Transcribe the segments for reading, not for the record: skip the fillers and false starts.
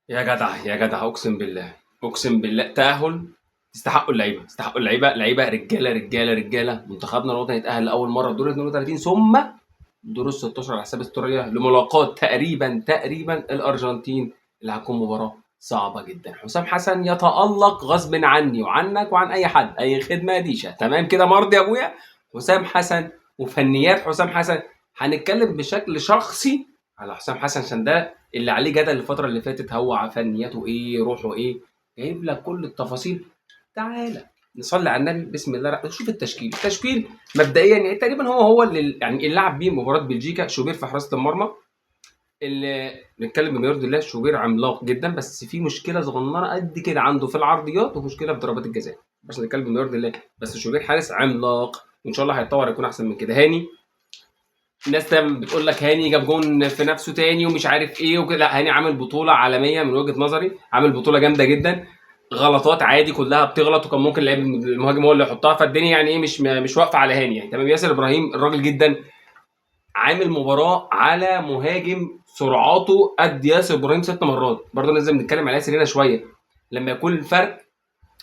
يا جدع يا جدع، اقسم بالله اقسم بالله تأهل. يستحقوا اللعيبه، يستحقوا اللعيبه، لعيبه رجاله رجاله رجاله. منتخبنا الوطني يتأهل لاول مره دور 32 ثم دور ال 16 على حساب استراليا لملاقاة تقريبا الارجنتين، اللي هتكون مباراه صعبه جدا. حسام حسن يتألق غصب عني وعنك وعن اي حد، اي خدمه ديشه. تمام كده مرضي يا ابويا؟ حسام حسن وفنيات حسام حسن. هنتكلم بشكل شخصي على حسام حسن عشان ده اللي عليه جدل الفترة اللي فاتت. هو فنياته ايه، روحه ايه، جايب لك كل التفاصيل. تعالى نصلي على النبي بسم الله. شوف التشكيل مبدئيا يعني تقريبا هو اللي يعني اللي لعب بيه مباراة بلجيكا. شوبير في حراسة المرمى، اللي نتكلم بما يرضي الله. شوبير عملاق جدا بس في مشكلة صغننة قد كده عنده في العرضيات ومشكلة في ضربات الجزاء، بس نتكلم بما يرضي الله. بس شوبير حارس عملاق وان شاء الله هيتطور يكون احسن من كده. هاني، الناس دايما بتقول لك هاني جاب جون في نفسه تاني ومش عارف ايه وكده. لا، هاني عامل بطوله عالميه من وجهه نظري، عامل بطوله جامده جدا. غلطات عادي كلها بتغلط، وكان ممكن لعيب المهاجم هو اللي يحطها. فالدنيا يعني ايه مش واقفه على هاني يعني. تمام. ياسر ابراهيم الراجل جدا، عامل مباراه على مهاجم سرعاته قد ياسر ابراهيم 6 مرات. برضه لازم نتكلم على ياسر هنا شويه. لما يكون الفرق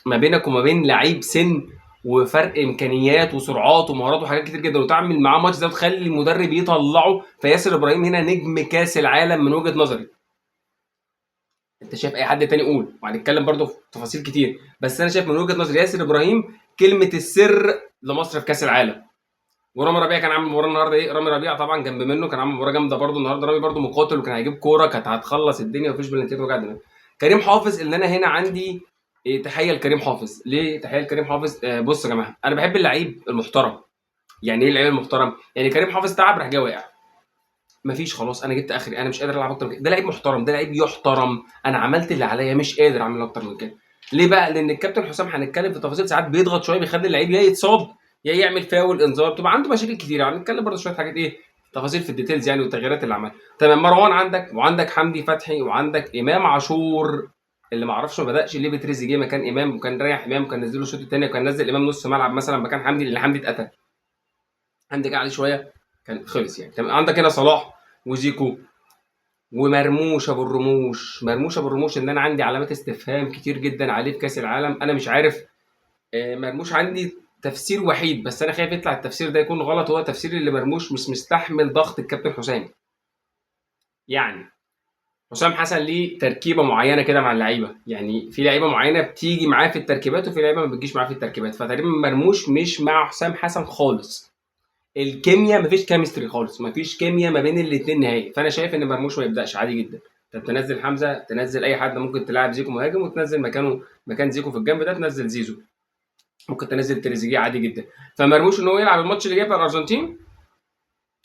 ما بينك وما بين لعيب سن وفرق امكانيات وسرعات ومهارات وحاجات كتير جدا وتعمل معاه ماتش ده وتخلي المدرب يطلعه، فياسر ابراهيم هنا نجم كاس العالم من وجهه نظري. انت شايف اي حد تاني قول، وهنتكلم برضه في تفاصيل كتير، بس انا شايف من وجهه نظري ياسر ابراهيم كلمه السر لمصر في كاس العالم. ورامي ربيعه كان عامل مباراه النهارده ايه. رامي ربيعه طبعا جنب منه كان عامل مباراه جامده برضه النهارده. رامي برضه مقاتل وكان هيجيب كوره كانت هتخلص الدنيا ومفيش بلانتيات وجع دماغ. كريم حافظ اللي انا هنا عندي إيه، تحيه لكريم حافظ. ليه تحيه لكريم حافظ؟ بصوا يا جماعه، انا بحب اللعيب المحترم. يعني ايه اللعيب المحترم؟ يعني كريم حافظ تعب راح جه واقع، مفيش خلاص انا جبت اخري، انا مش قادر العب اكتر من كده. ده لعيب محترم، ده لعيب يحترم. انا عملت اللي عليا، مش قادر اعمل اكتر من كده. ليه بقى؟ لان الكابتن حسام هنتكلم في تفاصيل ساعات بيضغط شويه، بيخلي اللعيب يا يتصاب يا يعمل فاول انذار، بتبقى عنده مشاكل كتير. هنتكلم برضه شويه حاجات ايه، تفاصيل في الديتيلز يعني والتغييرات اللي عملها. تمام. مروان عندك، وعندك حمدي فتحي، وعندك امام عاشور اللي ما اعرفش ما بداش ليه بتريزيجيه مكان امام، وكان رايح امام وكان نزله الشوط الثاني وكان نزل امام نص ملعب مثلا مكان حمدي لان حمدي اتقتل. حمدي جه عليه شويه كان خلص يعني. تمام. عندك هنا صلاح وزيكو ومرموش ابو الرموش. مرموش ابو الرموش ان انا عندي علامات استفهام كتير جدا عليه في كاس العالم. انا مش عارف. مرموش عندي تفسير وحيد بس انا خايف يطلع التفسير ده يكون غلط. هو تفسير اللي مرموش مش مستحمل ضغط الكابتن حسام. يعني حسام حسن ليه تركيبه معينه كده مع اللعيبه، يعني في لعيبه معينه بتيجي معاه في التركيبات وفي لعيبه ما بتجيش معاه في التركيبات. فتقريبا مرموش مش مع حسام حسن خالص. الكيمياء مفيش كيمستري خالص، مفيش كيمياء ما بين الاثنين نهائي. فانا شايف ان مرموش ما يبداش عادي جدا. انت تنزل حمزه، تنزل اي حد، ممكن تلعب زيكو مهاجم وتنزل مكانه مكان زيكو في الجنب ده تنزل زيزو، ممكن تنزل تريزيجيه عادي جدا. فمرموش ان هو يلعب الماتش اللي جاي بتاع الارجنتين،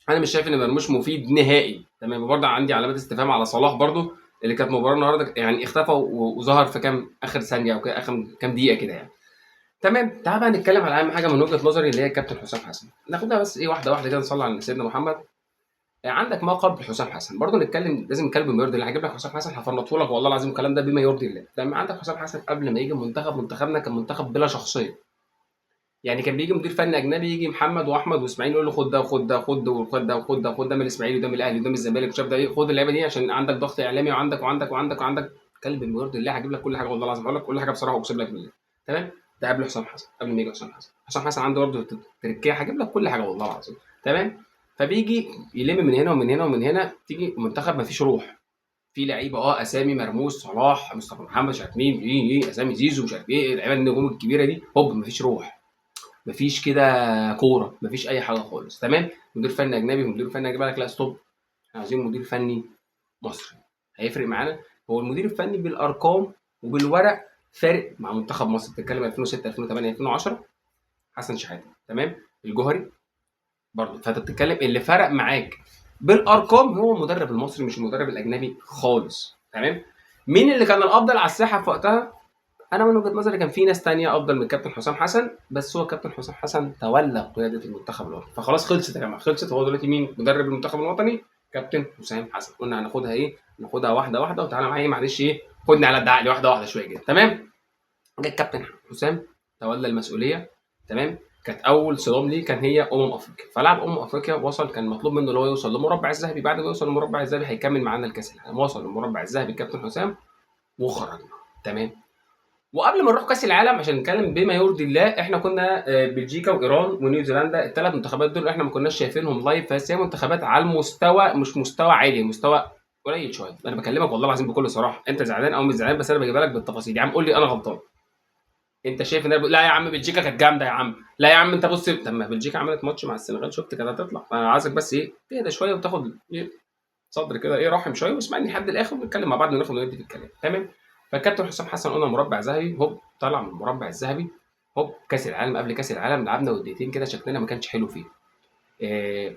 انا مش شايف ان مرموش مفيد نهائي. تمام. وبرضه عندي علامات استفهام على صلاح برضه، اللي كانت مباراه النهارده يعني اختفى وظهر في كام اخر ثانيه او اخر كام دقيقه كده يعني. تمام. تعال بقى نتكلم على اهم حاجه من وجهه نظري اللي هي الكابتن حسام حسن. ناخدها بس ايه واحده واحده كده، نصلي على سيدنا محمد. عندك ما قبل حسام حسن برضه نتكلم، لازم نتكلم بما يرضي الله. هجيب لك حسام حسن هفرطه لك والله العظيم الكلام ده بما يرضي الله. لما عندك حسام حسن قبل ما يجي المنتخب، منتخبنا كان منتخب بلا شخصيه. يعني كان بيجي مدير فني اجنبي، يجي محمد واحمد واسماعيل يقول له خد ده وخد ده وخد ده وخد ده وخد ده وخد ده من الاسماعيلي وده من الاهلي وده من الزمالك وشاف ده ايه، خد اللعيبه دي عشان عندك ضغط اعلامي وعندك. اتكلم بما يرضي الله، هجيب لك كل حاجه والله العظيم، هقول لك كل حاجه بصراحه واقسم لك بالله. تمام. ده قبل حسام حسن، قبل ما يجي حسام حسن. حسام حسن عنده برضه تركيه، هجيب لك كل حاجه والله العظيم. تمام. فبيجي يلم من هنا ومن هنا ومن هنا، تيجي المنتخب مفيش روح. في لعيبه اسامي مرموش صلاح مصطفى محمد مش عارف مين ايه اسامي زيزو مش عارف ايه اللعيبه النجوم الكبيره دي، هوب مفيش روح، مفيش كده كوره، مفيش اي حاجه خالص. تمام. مدير فني اجنبي ومدير فني اجنبي لك لا ستوب، احنا عايزين مدير فني مصري هيفرق معانا. هو المدير الفني بالارقام وبالورق فارق مع منتخب مصر. بتتكلم 2006 2008 2010 حسن شحاته. تمام. الجوهري برضه. فانت بتتكلم اللي فرق معاك بالارقام هو المدرب المصري مش المدرب الاجنبي خالص. تمام. مين اللي كان الافضل على الساحه في وقتها؟ انا من وجهه نظري كان في ناس تانية افضل من كابتن حسام حسن، بس هو كابتن حسام حسن تولى قياده المنتخب الوطني. فخلاص خلصت يا جماعه، خلصت. هو دلوقتي مين مدرب المنتخب الوطني؟ كابتن حسام حسن. قلنا هناخدها ايه، ناخدها واحده واحده. وتعالى معايا معلش ايه، خدني على الدعاء واحده واحده شويه كده. تمام. جه الكابتن حسام تولى المسؤوليه. تمام. كانت اول صدام ليه كان هي افريقيا، فلعب افريقيا وصل، كان مطلوب منه اللي هو يوصل للمربع الذهبي. بعد ما يوصل للمربع الذهبي هيكمل معانا الكاس العالم. وصل للمربع الذهبي الكابتن حسام وخرجنا. تمام. وقبل ما نروح كاس العالم عشان نتكلم بما يرضي الله، احنا كنا بلجيكا وايران ونيوزيلندا، الثلاث منتخبات دول احنا ما كناش شايفينهم لايف، بس هي منتخبات على المستوى، مش مستوى عالي، مستوى قليل شويه. انا بكلمك والله العظيم بكل صراحه، انت زعلان او مش زعلان بس انا بجيبها لك بالتفاصيل. يا عم قول لي انا غلطان. انت شايف ان لا يا عم بلجيكا كانت جامده يا عم، لا يا عم انت بص، طب ما بلجيكا عملت ماتش مع السنغال شفت كانت هتطلع. انا عايزك بس ايه تهدى شويه وتاخد ايه صدر كده، ايه رحم شويه واسمعني لحد الاخر ونتكلم مع بعض وناخد وندي في الكلام. تمام. فالكابتن حسام حسن قلنا مربع ذهبي، هوب طلع من المربع الذهبي. هوب كاس العالم، قبل كاس العالم لعبنا وديتين كده شكلنا ما كانش حلو فيه.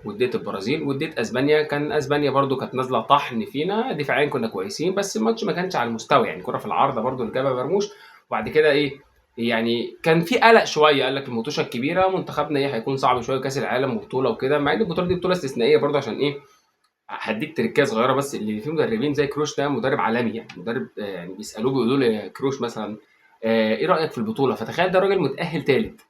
وديت البرازيل وديت اسبانيا، كان اسبانيا برده كانت نازله طحن فينا، دفاعيا كنا كويسين بس الماتش ما كانش على المستوى، يعني كره في العارضه برده اللي جابها مرموش. وبعد كده ايه يعني كان في قلق شويه، قال لك المطوشه الكبيره منتخبنا ايه هيكون صعب شويه كاس العالم وبطوله وكده، مع ان البطوله دي بطوله استثنائيه برده. عشان ايه؟ هديك تركية صغيره بس، اللي فيه مدربين زي كروش ده مدرب عالمي، يعني مدرب يعني بيسالوه بيقولوا له كروش مثلا ايه رايك في البطوله؟ فتخيل ده راجل متاهل ثالث.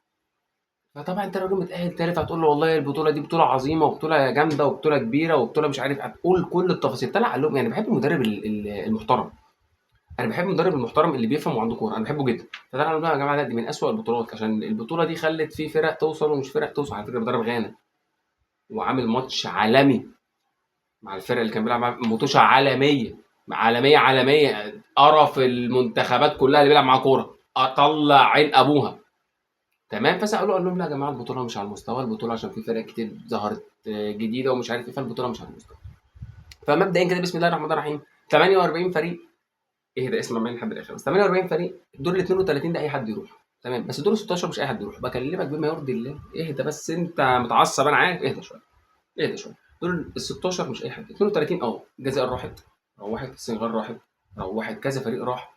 فطبعا انت راجل متاهل ثالث هتقول له والله البطوله دي بطوله عظيمه وبطوله جامده وبطوله كبيره وبطوله مش عارف، هتقول كل التفاصيل. طلع قال لهم يعني بحب المدرب المحترم، انا بحب المدرب المحترم اللي بيفهم وعنده كوره، انا بحبه جدا. فطلع قال لهم يا جماعه لا دي من اسوأ البطولات، عشان البطوله دي خلت في فرق توصل ومش فرق توصل. على فكره مدرب غانا وعامل ماتش عالمي مع الفرق اللي كان بيلعب معاها، مطوشه عالميه عالميه، قرف المنتخبات كلها اللي بيلعب معاها كوره، اطلع عين ابوها. تمام. فسالوه قال لهم لا يا جماعه البطوله مش على المستوى، البطوله عشان في فرق كتير ظهرت جديده ومش عارف ايه، فالبطوله مش على المستوى. فمبدئيا كده بسم الله الرحمن الرحيم 48 فريق، ايه ده اسمع مني لحد الاخر بس. 48 فريق، الدور ال 32 ده اي حد يروح. تمام. بس دور ال 16 مش اي حد يروح، بكلمك بما يرضي الله. اهدى بس انت متعصب انا عارف، اهدى شويه اهدى شويه. دور ال 16 مش اي حد، 32 الجزائر راحت، روحت السنغال راحت، روحت كذا فريق راح،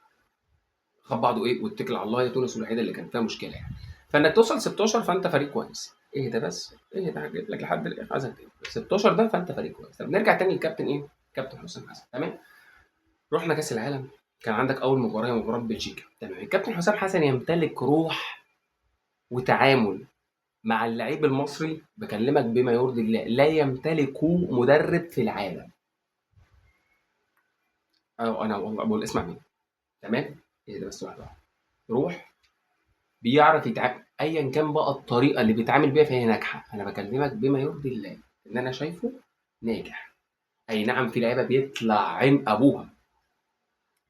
خد بعضه ايه واتكل على الله. هي تونس الوحيده اللي كان فيها مشكله يعني. فانك توصل 16 فانت فريق كويس. ايه ده بس ايه ده هجيب لك لحد الاخر عايزك تقول 16 ده فانت فريق كويس. طب نرجع تاني للكابتن ايه؟ كابتن حسام حسن. تمام. رحنا كاس العالم، كان عندك اول مباراه مباراه بلجيكا. تمام. الكابتن حسام حسن يمتلك روح وتعامل مع اللعيب المصري، بكلمك بما يرضي الله لا يمتلكه مدرب في العالم. انا والله بقول اسمع مني. تمام. ايه ده بس واحده واحده. روح، بيعرف يتعامل ايا كان بقى الطريقه اللي بيتعامل بيها فهي ناجحه. انا بكلمك بما يرضي الله ان انا شايفه ناجح. اي نعم في لعيبه بيطلع عين ابوها،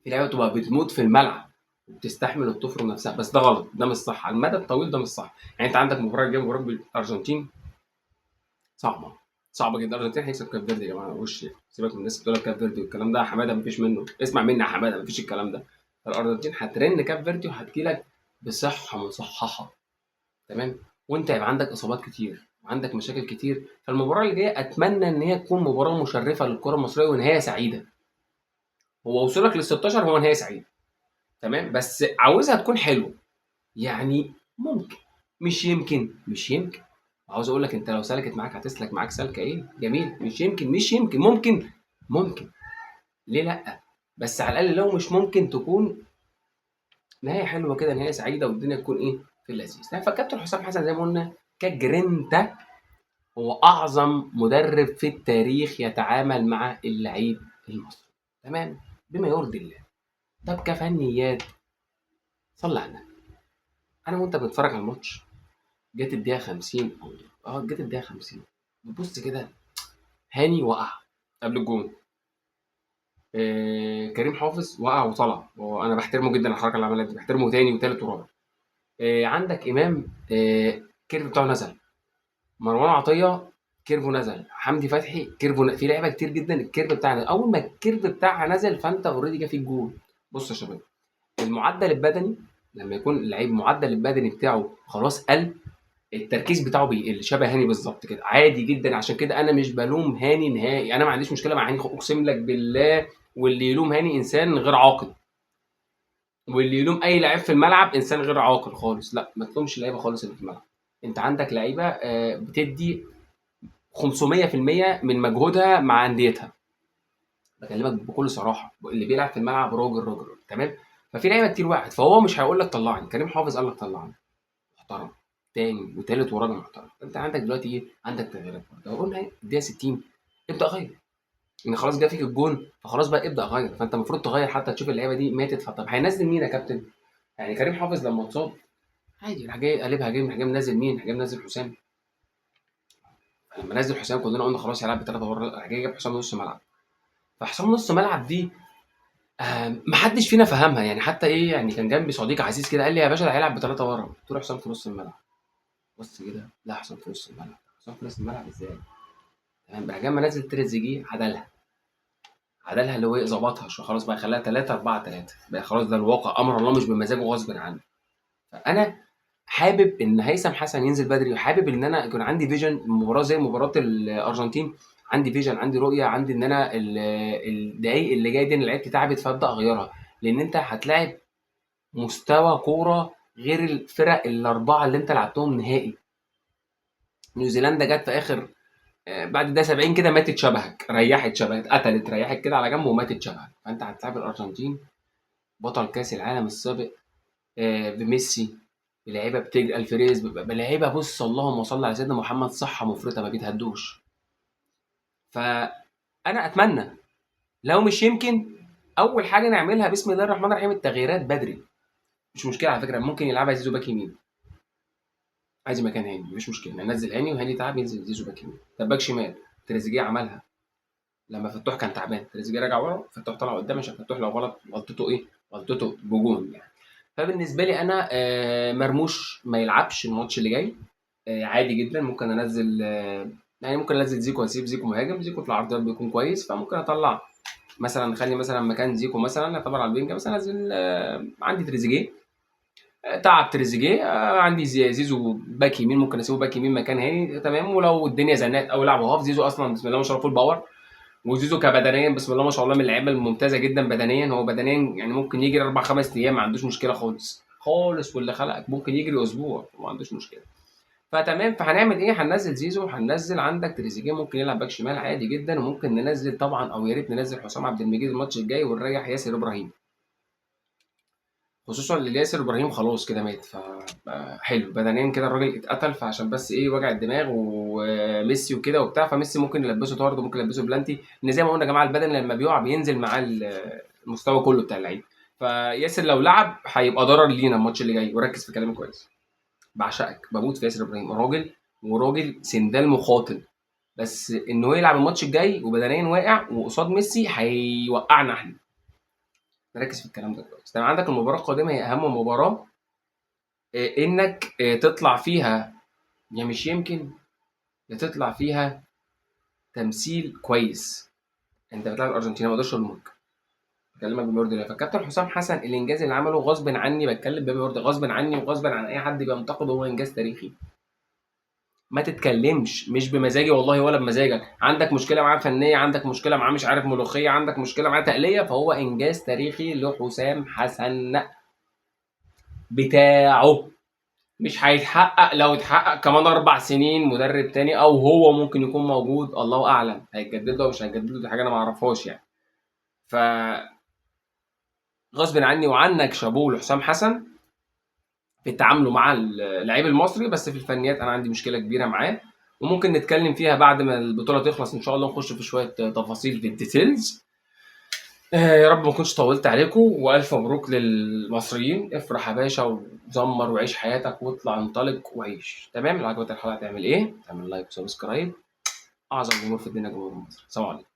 في لعيبه بتبقى بتموت في الملعب وبتستحمل وبتفرض نفسها، بس ده غلط، ده مش صح على المدى الطويل، ده مش صح. يعني انت عندك مباراه جايه مباراه بالارجنتين صعبه، صعبه جدا. الارجنتين هيكسب كاب فيردي يا جماعه، وش سيبك من الناس بتقول لك كاب فيردي والكلام ده، حماده مفيش منه، اسمع مني يا حماده مفيش الكلام ده. الارجنتين هترن كاب فيردي وهتجيلك بصحه مصححه. تمام. وانت هيبقى عندك اصابات كتير وعندك مشاكل كتير. فالمباراه اللي جايه اتمنى ان هي تكون مباراه مشرفه للكره المصريه ونهايه سعيده. هو وصولك لل 16 هو نهايه سعيده. تمام. بس عاوزها تكون حلوه، يعني ممكن، مش يمكن. عاوز اقول لك انت لو سلكت معاك هتسلك معاك سلكه ايه جميل. مش يمكن ممكن. ليه لا؟ بس على الاقل لو مش ممكن تكون نهايه حلوه كده، نهايه سعيده والدنيا تكون ايه في اللذيذ. فالكابتن حسام حسن زي ما قلنا كجرينتا هو أعظم مدرب في التاريخ يتعامل مع اللعيب المصري. تمام. بما يرضي الله. طب كفنيات، صلى على النبي. أنا وأنت بنتفرج على الماتش، جت الدقيقة 50 جت الدقيقة 50 بتبص كده، هاني وقع قبل الجون، كريم حافظ وقع وطلع، وأنا بحترمه جدا الحركة اللي عملها دي، بحترمه تاني وتالت ورابع. عندك إمام كيرف بتاعه نزل، مروان عطيه كيرفو نزل، حمدي فتحي في لعيبه كتير جدا الكيرف بتاعها نزل. اول ما الكيرف بتاعها نزل فانت اوريدي جه فيك جول. بص يا شباب، المعدل البدني لما يكون اللعيب المعدل البدني بتاعه خلاص قل، التركيز بتاعه بيقل، شبه هاني بالظبط كده، عادي جدا. عشان كده انا مش بلوم هاني نهائي، انا ما عنديش مشكله مع هاني اقسم لك بالله. واللي يلوم هاني انسان غير عاقل، واللي يلوم اي لعيب في الملعب انسان غير عاقل خالص. لا ما تلومش اللعيبه خالص اللي في الملعب. انت عندك لعيبه بتدي 500% من مجهودها مع انديتها، بكلمك بكل صراحه. اللي بيلعب في الملعب راجل. تمام. ففي لعيبه كتير وقعت، فهو مش هيقول لك طلعني. كريم حافظ قال لك طلعني محترم، تاني وتالت ورابع محترم. انت عندك دلوقتي ايه؟ عندك تغييرات برضه. قلنا ايه الدقيقه 60 ابدا غير. ان خلاص جه فيك الجون، فخلاص بقى ابدا غير. فانت المفروض تغير، حتى تشوف اللعيبه دي ماتت. فطب هينزل مين يا كابتن؟ يعني كريم حافظ لما اتصاب عادي راح جاي قلبها جيم، راح جاي منزل مين؟ راح جاي منزل حسام. لما نزل حسام كلنا قلنا خلاص هيلعب بثلاثه ورا، راح جاي جاب حسام نص ملعب. فحسام نص ملعب دي ما حدش فينا فهمها يعني. حتى ايه يعني، كان جنبي صديق عزيز كده قال لي يا باشا ده هيلعب بثلاثه ورا، قلت له حسام في نص الملعب. بص كده، لا حسام في نص الملعب، حسام في نص الملعب ازاي؟ تمام، راح جاي منزل تريزيجيه عدلها اللي هو ايه، ظبطها شويه، خلاص بقى خلاها 3-4-3 بقى، خلاص ده الواقع، امر الله مش بمزاجه غصب عنه. فانا حابب ان هيثم حسن ينزل بدري، وحابب ان انا يكون عندي فيجن مباراه زي مباراه الارجنتين. عندي فيجن، عندي رؤيه، عندي ان انا الدقايق اللي جايه دي انا لعبت تعبت فابدا اغيرها. لان انت هتلاعب مستوى كوره غير الفرق الاربعه اللي انت لعبتهم نهائي. نيوزيلندا جت في اخر بعد ده 70 كده ماتت شبهك، ريحت شبهك، قتلت ريحت كده على جنب وماتت شبهك. فانت هتلاعب الارجنتين بطل كاس العالم السابق، بميسي، بلعيبه بتجري، الفريز، بلعيبه بص اللهم صل على سيدنا محمد، صحه مفرطه ما بيتهدوش. فانا اتمنى لو مش يمكن اول حاجه نعملها بسم الله الرحمن الرحيم التغييرات بدري. مش مشكله على فكره، ممكن يلعبها زيزو باك يمين عايز مكان هاني، مش مشكله ننزل هاني وهاني تعب ينزل زيزو باك يمين. طب باك شمال تريزيجيه عملها لما فتوح كان تعبان، تريزيجيه راجع ورا، فتوح طلع قدام عشان فتوح لو غلط غلطته ايه؟ غلطته بجون يعني. فبالنسبه لي انا مرموش ما يلعبش الماتش اللي جاي. عادي جدا ممكن انزل يعني ممكن انزل زيكو واسيب زيكو مهاجم، زيكو في العرضيات بيكون كويس، فممكن اطلع مثلا نخلي مثلا مكان زيكو مثلا يعتبر على البنجة مثلا انزل عندي تريزيجيه تعب تريزيجيه عندي زيزو باك يمين، ممكن اسيبه باك يمين مكان هاني تمام. ولو الدنيا زنقت او لعبه هاف، زيزو اصلا بسم الله ما شاء الله فول باور، وزيزو كبدنيا بسم الله ما شاء الله من اللعيبه الممتازه جدا بدنيا. هو بدنيا يعني ممكن يجري 4 5 ايام ما عندوش مشكله خالص خالص، واللي خلقك ممكن يجري اسبوع ما عندوش مشكله. فتمام، فهنعمل ايه؟ هننزل زيزو، هننزل عندك تريزيجيه ممكن يلعب باك شمال عادي جدا، وممكن ننزل طبعا او يا ريت ننزل حسام عبد المجيد الماتش الجاي ونريح ياسر ابراهيم، خصوصا ان ياسر ابراهيم خلاص كده مات. حلو بدنيا كده الراجل اتقتل، فعشان بس ايه وجع الدماغ وميسي وكده وبتاع، فميسي ممكن يلبسه طرد وممكن يلبسه بلانتي، ان زي ما قلنا يا جماعه البدن لما بيقع بينزل معاه المستوى كله بتاع اللعيب. فياسر لو لعب هيبقى ضرر لينا الماتش اللي جاي. وركز في كلامي كويس، بعشقك بموت في ياسر ابراهيم، راجل وراجل سندال مقاتل، بس انه يلعب الماتش الجاي وبدنيا واقع وقصاد ميسي هيوقعنا احنا. نركز في الكلام ده كويس. طبعا عندك المباراه القادمه هي اهم مباراه، انك تطلع فيها يا مش يمكن يا تطلع فيها تمثيل كويس. انت بتلعب الارجنتين ما اقدرش الومك، بكلمك بمورد الله. فالكابتن حسام حسن الانجاز اللي عمله غصب عني، بتكلم بمورد غصب عني وغصب عن اي حد بينتقده، هو انجاز تاريخي. ما تتكلمش مش بمزاجي والله ولا بمزاجك، عندك مشكله معاه فنيه، عندك مشكله معاه مش عارف ملوخيه، عندك مشكله معاه تقليه، فهو انجاز تاريخي لحسام حسن بتاعه. مش هيتحقق، لو اتحقق كمان 4 سنين مدرب تاني او هو ممكن يكون موجود الله اعلم، هيتجدد له مش هيتجدد له دي حاجه انا ما اعرفهاش يعني. ف غصب عني وعنك شابوه لحسام حسن في تعامله مع اللعيب المصري، بس في الفنيات انا عندي مشكله كبيره معاه، وممكن نتكلم فيها بعد ما البطوله تخلص ان شاء الله، نخش في شويه تفاصيل في الديتيلز. يا رب ما كنتش طولت عليكم، والف مبروك للمصريين. افرح يا باشا وزمر وعيش حياتك واطلع انطلق وعيش. تمام، لو عجبتك الحلقه تعمل ايه؟ تعمل لايك وسبسكرايب. اعظم جمهور في الدنيا جمهور مصر. سلام عليكم.